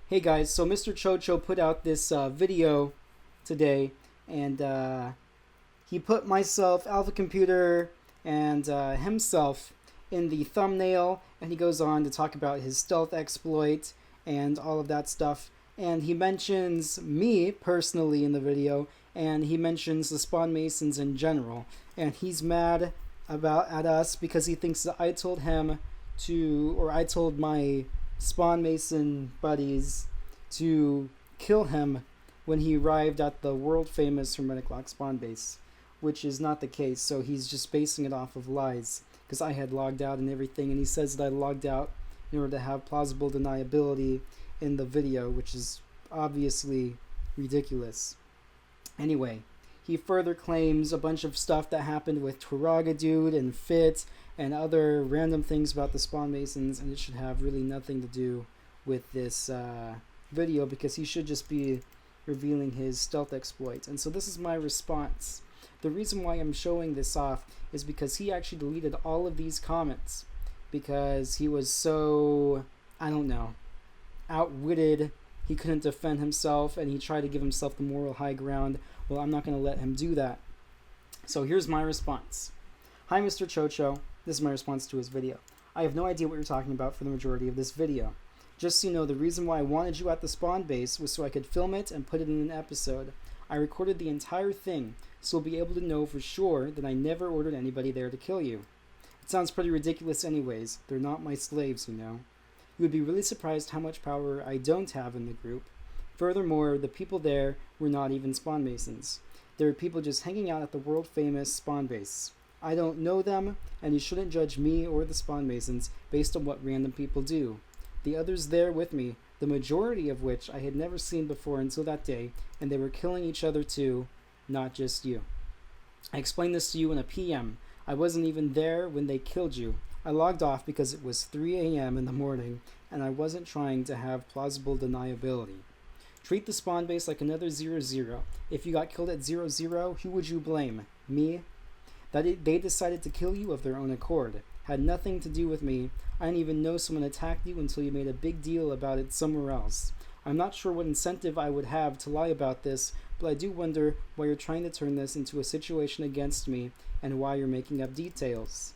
Hey guys, so Mr. Cho Cho put out this video today, and he put myself, Alpha Computer, and himself in the thumbnail, and he goes on to talk about his stealth exploit and all of that stuff. And he mentions me personally in the video, and he mentions the Spawn Masons in general. And he's mad at us because he thinks that I told him to, or I told my Spawn Mason buddies to kill him when he arrived at the world famous Hermetic Lock spawn base, which is not the case. So he's just basing it off of lies, because I had logged out and everything, and he says that I logged out in order to have plausible deniability in the video, which is obviously ridiculous. Anyway, he further claims a bunch of stuff that happened with Turaga Dude and Fit and other random things about the Spawn Masons, and it should have really nothing to do with this video, because he should just be revealing his stealth exploit. And so this is my response. The reason why I'm showing this off is because he actually deleted all of these comments because he was so, I don't know, outwitted. He couldn't defend himself, and he tried to give himself the moral high ground. Well, I'm not going to let him do that. So here's my response. Hi, Mr. Cho Cho. This is my response to his video. I have no idea what you're talking about for the majority of this video. Just so you know, the reason why I wanted you at the spawn base was so I could film it and put it in an episode. I recorded the entire thing, so you'll be able to know for sure that I never ordered anybody there to kill you. It sounds pretty ridiculous anyways. They're not my slaves, you know. You would be really surprised how much power I don't have in the group. Furthermore, the people there were not even spawn masons. They were people just hanging out at the world famous spawn base. I don't know them, and you shouldn't judge me or the spawn masons based on what random people do. The others there with me, the majority of which I had never seen before until that day, and they were killing each other too, not just you. I explained this to you in a PM. I wasn't even there when they killed you. I logged off because it was 3 a.m. in the morning, and I wasn't trying to have plausible deniability. Treat the spawn base like another 0-0. If you got killed at 0-0, who would you blame? Me? They decided to kill you of their own accord. Had nothing to do with me. I didn't even know someone attacked you until you made a big deal about it somewhere else. I'm not sure what incentive I would have to lie about this, but I do wonder why you're trying to turn this into a situation against me and why you're making up details.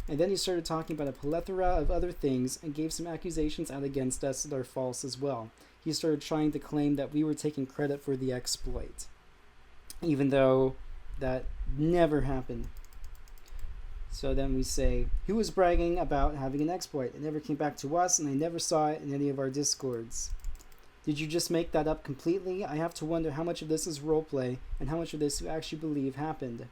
And then he started talking about a plethora of other things and gave some accusations out against us that are false as well. He started trying to claim that we were taking credit for the exploit, even though that never happened. So then we say, who was bragging about having an exploit? It never came back to us, and I never saw it in any of our discords. Did you just make that up completely? I have to wonder how much of this is roleplay and how much of this you actually believe happened.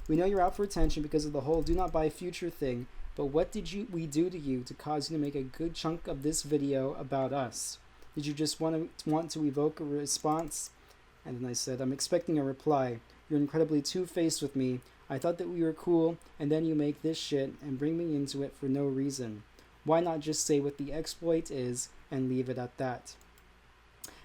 We know you're out for attention because of the whole do not buy future thing, but what did we do to you to cause you to make a good chunk of this video about us? Did you just want to evoke a response? And then I said, I'm expecting a reply. You're incredibly two-faced with me. I thought that we were cool, and then you make this shit and bring me into it for no reason. Why not just say what the exploit is and leave it at that?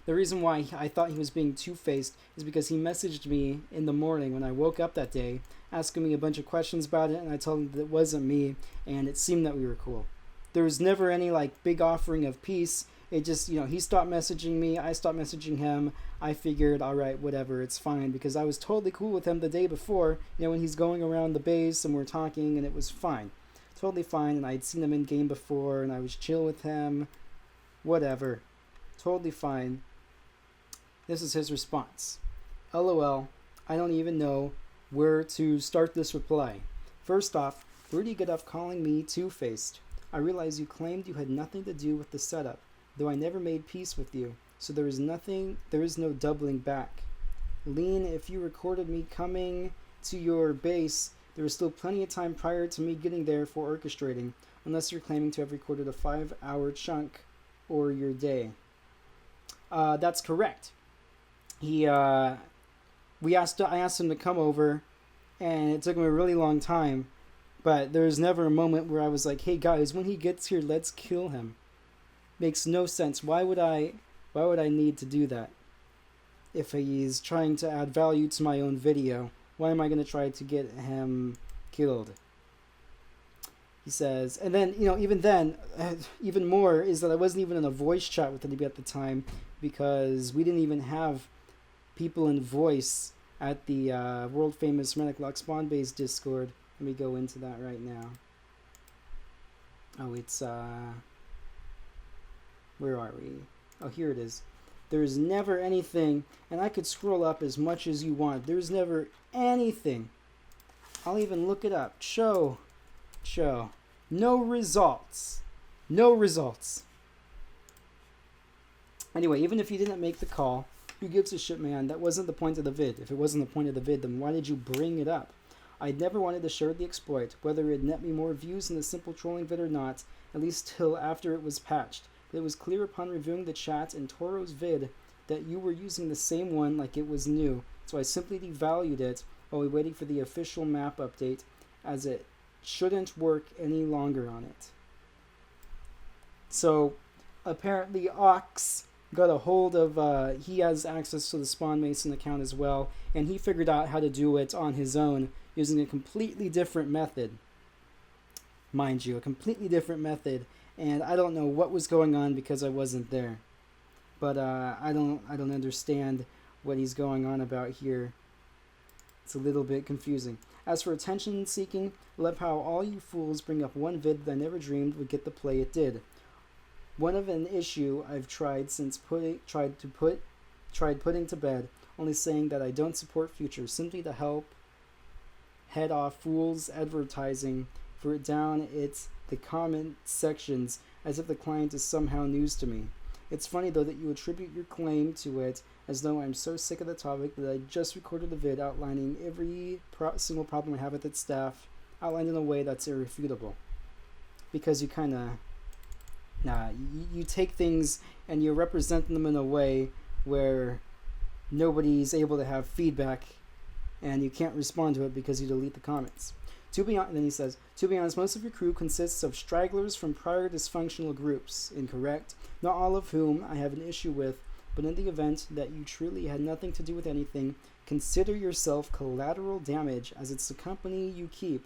The reason why I thought he was being two-faced is because he messaged me in the morning when I woke up that day, asking me a bunch of questions about it, and I told him that it wasn't me, and it seemed that we were cool. There was never any big offering of peace. It just, he stopped messaging me, I stopped messaging him. I figured, all right, whatever, it's fine, because I was totally cool with him the day before, when he's going around the base and we're talking, and it was fine. Totally fine, and I'd seen him in game before, and I was chill with him. Whatever. Totally fine. This is his response. LOL, I don't even know where to start this reply. First off, where do you get off calling me two-faced? I realize you claimed you had nothing to do with the setup, though I never made peace with you, so there is no doubling back. Lean, if you recorded me coming to your base, there was still plenty of time prior to me getting there for orchestrating, unless you're claiming to have recorded a 5-hour chunk or your day. That's correct. I asked him to come over, and it took him a really long time, but there was never a moment where I was like, hey guys, when he gets here, let's kill him. Makes no sense. Why would I need to do that? If he's trying to add value to my own video, why am I going to try to get him killed? He says, and then, even then, even more is that I wasn't even in a voice chat with anybody at the time because we didn't even have people in voice at the world famous Manic Lock Spawn Base Discord. Let me go into that right now. Oh, it's, where are we? Oh, here it is. There's never anything, and I could scroll up as much as you want. There's never anything. I'll even look it up. Cho. No results. No results. Anyway, even if you didn't make the call, who gives a shit, man? That wasn't the point of the vid. If it wasn't the point of the vid, then why did you bring it up? I'd never wanted to share the exploit, whether it'd net me more views in the simple trolling vid or not, at least till after it was patched. But it was clear upon reviewing the chat in Toro's vid that you were using the same one like it was new, so I simply devalued it while we waited for the official map update, as it shouldn't work any longer on it. So, apparently Ox got a hold of, he has access to the Spawn Mason account as well, and he figured out how to do it on his own using a completely different method. Mind you, a completely different method, and I don't know what was going on because I wasn't there. But I don't understand what he's going on about here. It's a little bit confusing. As for attention seeking, love how all you fools bring up one vid that I never dreamed would get the play it did. One of an issue I've tried since putting to bed, only saying that I don't support Future, simply to help head off fools advertising for it down the comment sections as if the client is somehow news to me. It's funny though that you attribute your claim to it as though I'm so sick of the topic that I just recorded a vid outlining every single problem I have with its staff, outlined in a way that's irrefutable. Because you kind of, you take things and you represent them in a way where nobody's able to have feedback and you can't respond to it because you delete the comments. Then he says, to be honest, most of your crew consists of stragglers from prior dysfunctional groups. Incorrect. Not all of whom I have an issue with, but in the event that you truly had nothing to do with anything, consider yourself collateral damage, as it's the company you keep.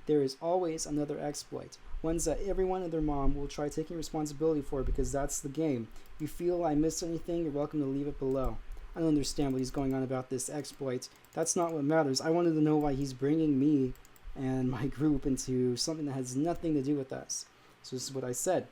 There is always another exploit, ones that everyone and their mom will try taking responsibility for because that's the game. If you feel I missed anything, you're welcome to leave it below. I don't understand what he's going on about this exploit. That's not what matters. I wanted to know why he's bringing me and my group into something that has nothing to do with us. So this is what I said.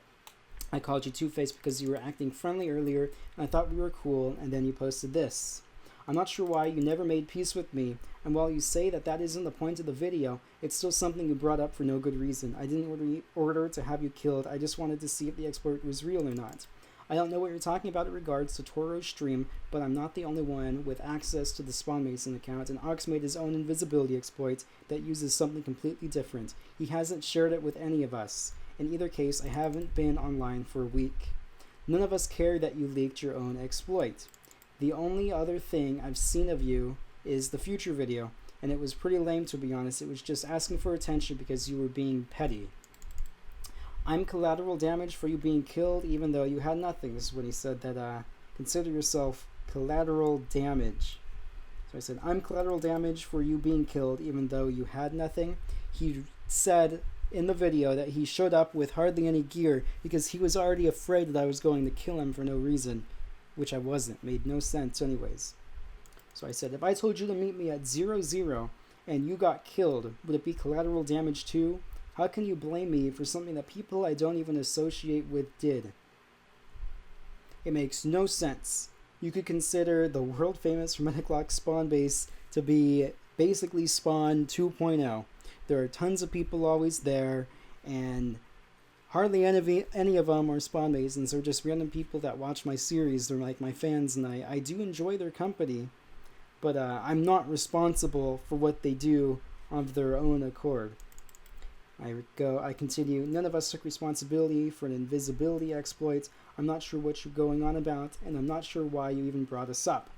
I called you Two-Faced because you were acting friendly earlier, and I thought we were cool, and then you posted this. I'm not sure why you never made peace with me, and while you say that isn't the point of the video, it's still something you brought up for no good reason. I didn't order to have you killed, I just wanted to see if the exploit was real or not. I don't know what you're talking about in regards to Toro's stream, but I'm not the only one with access to the Spawn Mason account, and Ox made his own invisibility exploit that uses something completely different. He hasn't shared it with any of us. In either case, I haven't been online for a week. None of us care that you leaked your own exploit. The only other thing I've seen of you is the Future video, and it was pretty lame, to be honest. It was just asking for attention because you were being petty. I'm collateral damage for you being killed even though you had nothing. This is when he said that consider yourself collateral damage. So I said, I'm collateral damage for you being killed even though you had nothing. He said in the video that he showed up with hardly any gear because he was already afraid that I was going to kill him for no reason, which I wasn't. Made no sense anyways. So I said, if I told you to meet me at 0-0 and you got killed, would it be collateral damage too? How can you blame me for something that people I don't even associate with did? It makes no sense. You could consider the world famous Manic Lock Spawn Base to be basically Spawn 2.0. There are tons of people always there, and hardly any of them are Spawn Masons. They're just random people that watch my series. They're like my fans, and I do enjoy their company, but I'm not responsible for what they do of their own accord. I continue, none of us took responsibility for an invisibility exploit. I'm not sure what you're going on about, and I'm not sure why you even brought us up.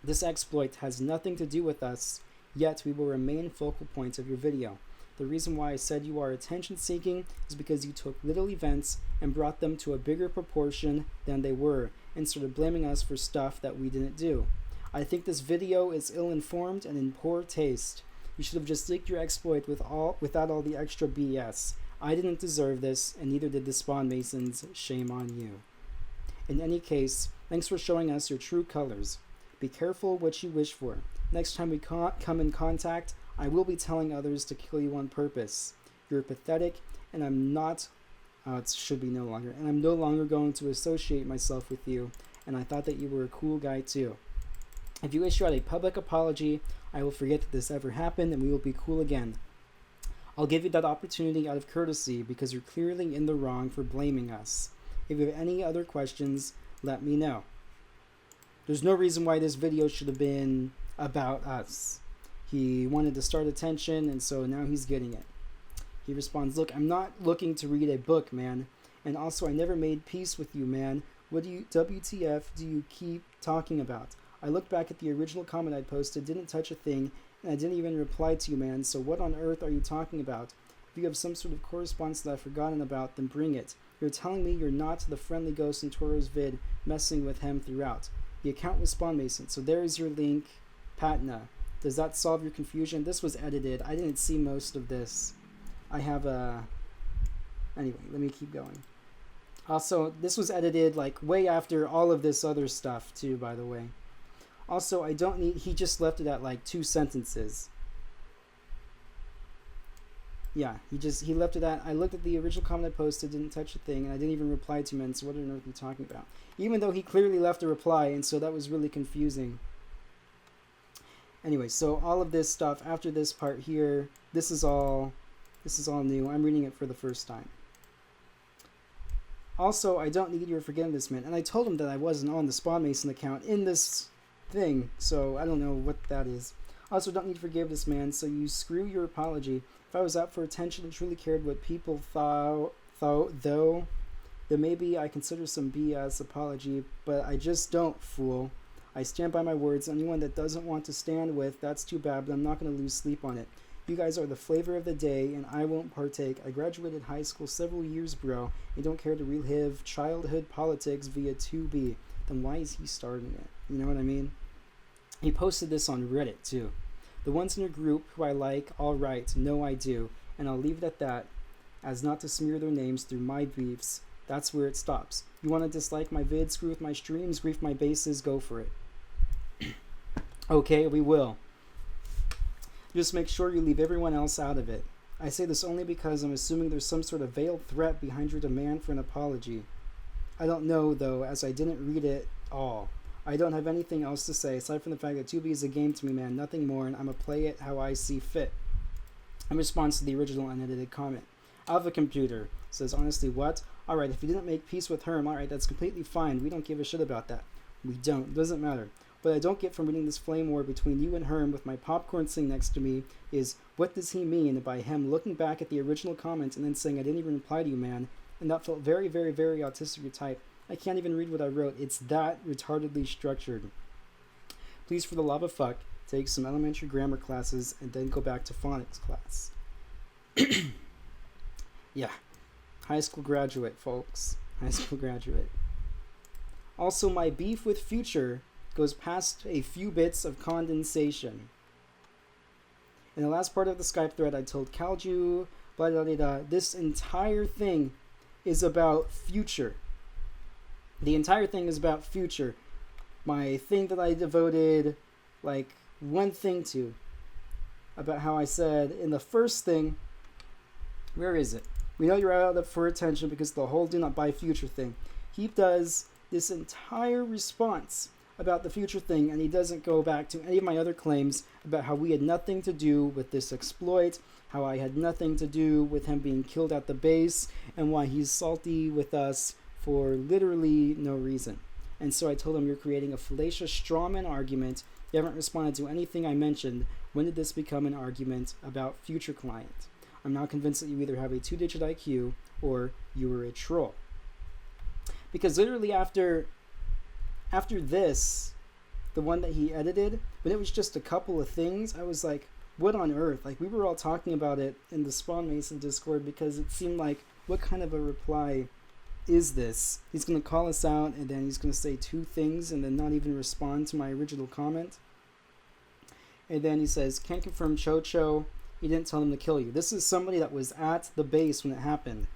This exploit has nothing to do with us, yet we will remain focal points of your video. The reason why I said you are attention-seeking is because you took little events and brought them to a bigger proportion than they were, and started blaming us for stuff that we didn't do. I think this video is ill-informed and in poor taste. You should have just leaked your exploit without all the extra BS. I didn't deserve this, and neither did the Spawn Masons. Shame on you. In any case, thanks for showing us your true colors. Be careful what you wish for. Next time we come in contact, I will be telling others to kill you on purpose. You're pathetic, and I'm not... it should be no longer. And I'm no longer going to associate myself with you, and I thought that you were a cool guy too. If you issue out a public apology, I will forget that this ever happened, and we will be cool again. I'll give you that opportunity out of courtesy because you're clearly in the wrong for blaming us. If you have any other questions, let me know. There's no reason why this video should have been about us. He wanted to start attention, and so now he's getting it. He responds, look, I'm not looking to read a book, man. And also, I never made peace with you, man. What WTF do you keep talking about? I looked back at the original comment I posted, didn't touch a thing, and I didn't even reply to you, man, so what on earth are you talking about? If you have some sort of correspondence that I've forgotten about, then bring it. You're telling me you're not the friendly ghost in Toro's vid, messing with him throughout. The account was Spawn Mason, so there is your link, Patna. Does that solve your confusion? This was edited. I didn't see most of this. I have a... Anyway, let me keep going. Also, this was edited like way after all of this other stuff too, by the way. Also, I don't need... He just left it at like 2 sentences. Yeah, he left it at... I looked at the original comment I posted, didn't touch a thing, and I didn't even reply to him, so what on earth are you talking about? Even though he clearly left a reply, and so that was really confusing. Anyway, so all of this stuff, after this part here, this is all new. I'm reading it for the first time. Also, I don't need your forgiveness, man. And I told him that I wasn't on the Spawn Mason account in this thing, so I don't know what that is. Also, don't need forgiveness, man, so you screw your apology. If I was out for attention and truly cared what people thought, though, then maybe I consider some BS apology, but I just don't, fool. I stand by my words. Anyone that doesn't want to stand with, that's too bad, but I'm not going to lose sleep on it. You guys are the flavor of the day, and I won't partake. I graduated high school several years, bro, and don't care to relive childhood politics via 2B. Then why is he starting it? You know what I mean? He posted this on Reddit, too. The ones in your group who I like, all right, no I do, and I'll leave it at that, as not to smear their names through my beefs. That's where it stops. You want to dislike my vids, screw with my streams, grief my bases, go for it. Okay, we will. Just make sure you leave everyone else out of it. I say this only because I'm assuming there's some sort of veiled threat behind your demand for an apology. I don't know, though, as I didn't read it all. I don't have anything else to say, aside from the fact that 2B is a game to me, man, nothing more, and I'ma play it how I see fit. In response to the original unedited comment. Alpha Computer says, honestly, what? Alright, if you didn't make peace with Herm, alright, that's completely fine. We don't give a shit about that. We don't. It doesn't matter. What I don't get from reading this flame war between you and Herm with my popcorn sitting next to me is, what does he mean by him looking back at the original comment and then saying, I didn't even reply to you, man, and that felt very, very, very autistic type. I can't even read what I wrote. It's that retardedly structured. Please, for the love of fuck, take some elementary grammar classes and then go back to phonics class. Yeah. High school graduate, folks. High school graduate. Also, my beef with Future goes past a few bits of condensation. In the last part of the Skype thread, I told Kalju, blah, blah, blah, blah, this entire thing is about Future. The entire thing is about Future. My thing that I devoted, like, one thing to, about how I said in the first thing, where is it? We know you're out for attention because the whole do not buy Future thing. He does this entire response about the Future thing, and he doesn't go back to any of my other claims about how we had nothing to do with this exploit, how I had nothing to do with him being killed at the base, and why he's salty with us for literally no reason. And so I told him, you're creating a fallacious strawman argument. You haven't responded to anything I mentioned. When did this become an argument about Future Client? I'm now convinced that you either have a 2-digit IQ or you were a troll. Because literally after this, the one that he edited, when it was just a couple of things, I was like, what on earth? Like, we were all talking about it in the Spawn Mason Discord because it seemed like, what kind of a reply is this? He's going to call us out and then he's going to say 2 things and then not even respond to my original comment. And then he says, can't confirm Cho Cho He didn't tell them to kill you. This is somebody that was at the base when it happened.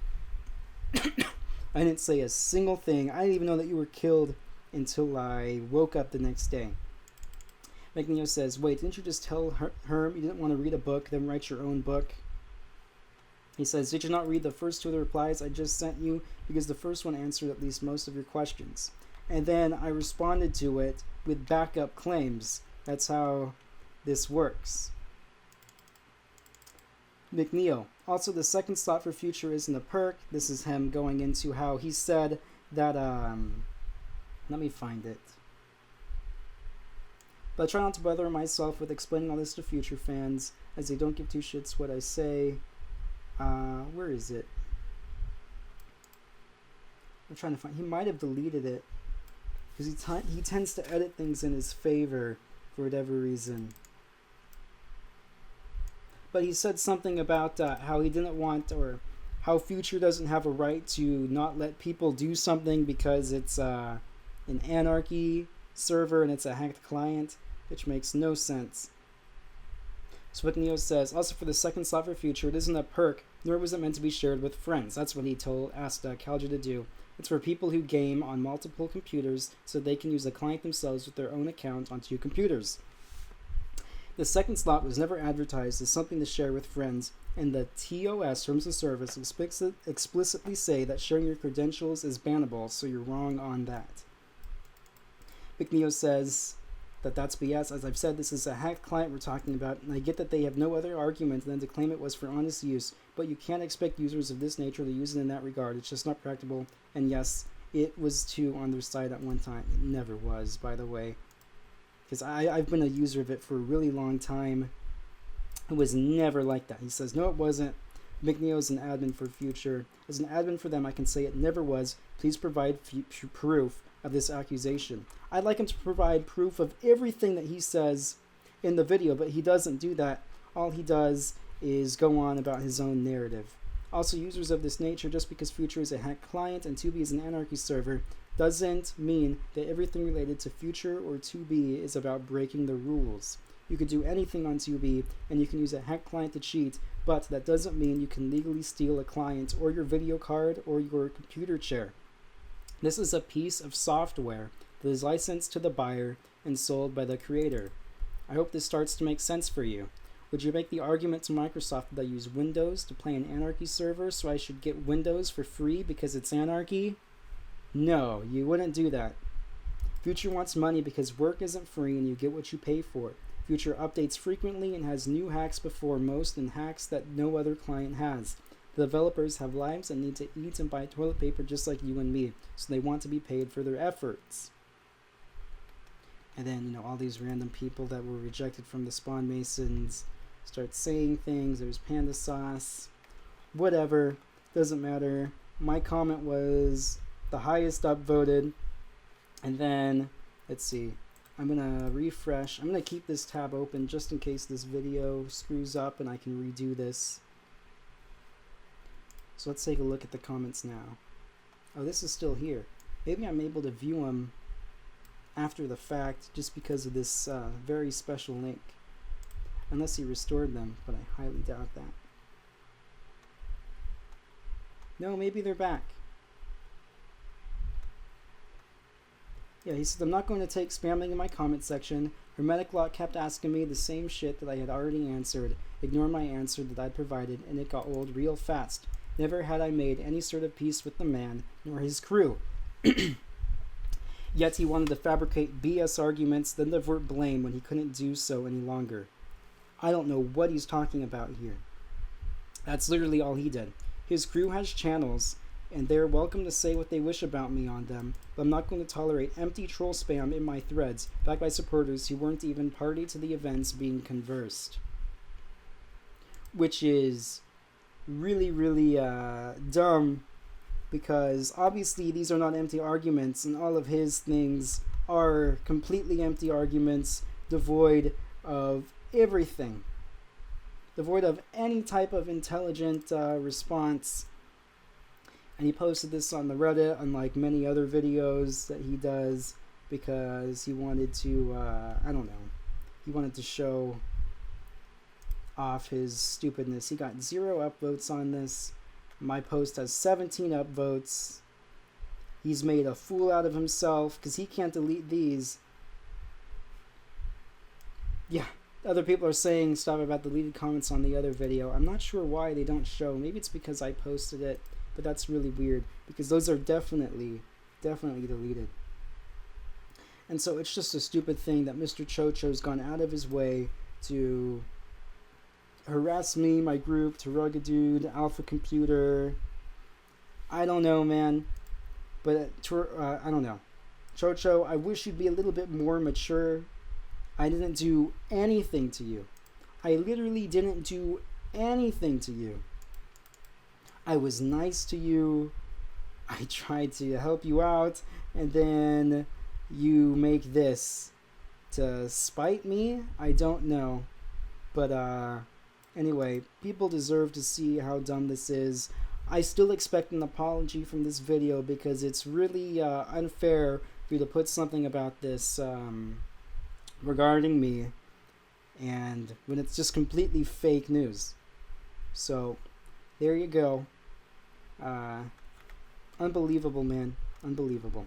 I didn't say a single thing. I didn't even know that you were killed until I woke up the next day. McNeil says, wait, didn't you just tell Herm you didn't want to read a book, then write your own book? He says, did you not read the first two of the replies I just sent you? Because the first one answered at least most of your questions. And then I responded to it with backup claims. That's how this works. McNeil. Also, the second slot for future isn't a perk. This is him going into how he said that, let me find it. But I try not to bother myself with explaining all this to future fans, as they don't give two shits what I say. Where is it? I'm trying to find. He might have deleted it, because he tends to edit things in his favor for whatever reason. But he said something about how he didn't want, or how Future doesn't have a right to not let people do something because it's an anarchy server and it's a hacked client, which makes no sense. Swickneo says, also for the second slot for Future, it isn't a perk, nor was it meant to be shared with friends. That's what he asked Calja to do. It's for people who game on multiple computers so they can use the client themselves with their own account on 2 computers. The second slot was never advertised as something to share with friends, and the TOS terms of service explicitly say that sharing your credentials is bannable, so you're wrong on that. McNeil says that that's BS. As I've said, this is a hacked client we're talking about, and I get that they have no other argument than to claim it was for honest use, but you can't expect users of this nature to use it in that regard. It's just not practical, and yes, it was too on their side at one time. It never was, by the way. Because I've been a user of it for a really long time. It was never like that. He says, no, it wasn't. McNeil is an admin for Future. As an admin for them, I can say it never was. Please provide proof of this accusation. I'd like him to provide proof of everything that he says in the video, but he doesn't do that. All he does is go on about his own narrative. Also, users of this nature, just because Future is a hacked client and 2B is an anarchy server, doesn't mean that everything related to Future or 2B is about breaking the rules. You could do anything on 2B, and you can use a hacked client to cheat, but that doesn't mean you can legally steal a client or your video card or your computer chair. This is a piece of software that is licensed to the buyer and sold by the creator. I hope this starts to make sense for you. Would you make the argument to Microsoft that I use Windows to play an anarchy server, so I should get Windows for free because it's anarchy? No, you wouldn't do that. Future wants money because work isn't free and you get what you pay for. Future updates frequently and has new hacks before most, and hacks that no other client has. The developers have lives and need to eat and buy toilet paper just like you and me, so they want to be paid for their efforts. And then, all these random people that were rejected from the Spawn Masons start saying things. There's Panda Sauce. Whatever. Doesn't matter. My comment was the highest upvoted. And then, let's see. I'm going to refresh. I'm going to keep this tab open just in case this video screws up and I can redo this. So let's take a look at the comments now. Oh, this is still here. Maybe I'm able to view them after the fact just because of this very special link. Unless he restored them, but I highly doubt that. No, maybe they're back. Yeah, he said, I'm not going to take spamming in my comment section. Hermetic Lock kept asking me the same shit that I had already answered. Ignore my answer that I'd provided, and it got old real fast. Never had I made any sort of peace with the man, nor his crew. Yet he wanted to fabricate BS arguments, then divert blame when he couldn't do so any longer. I don't know what he's talking about here. That's literally all he did. His crew has channels, and they're welcome to say what they wish about me on them, but I'm not going to tolerate empty troll spam in my threads, backed by supporters who weren't even party to the events being conversed. Which is really, really dumb, because obviously these are not empty arguments, and all of his things are completely empty arguments, devoid of everything. Devoid of any type of intelligent response. And he posted this on the Reddit, unlike many other videos that he does, because he wanted to, I don't know, he wanted to show off his stupidness. He got 0 upvotes on this. My post has 17 upvotes. He's made a fool out of himself because he can't delete these. Yeah, other people are saying stuff about deleted comments on the other video. I'm not sure why they don't show. Maybe it's because I posted it, but that's really weird because those are definitely deleted. And so it's just a stupid thing that Mr. Cho Cho's gone out of his way to harass me, my group, to Rugged Dude, Alpha Computer. I don't know, man. But I don't know. Cho Cho, I wish you'd be a little bit more mature. I didn't do anything to you. I literally didn't do anything to you. I was nice to you. I tried to help you out, and then you make this to spite me? I don't know. But anyway, people deserve to see how dumb this is. I still expect an apology from this video because it's really unfair for you to put something about this regarding me, and when it's just completely fake news. So there you go. Unbelievable, man. Unbelievable.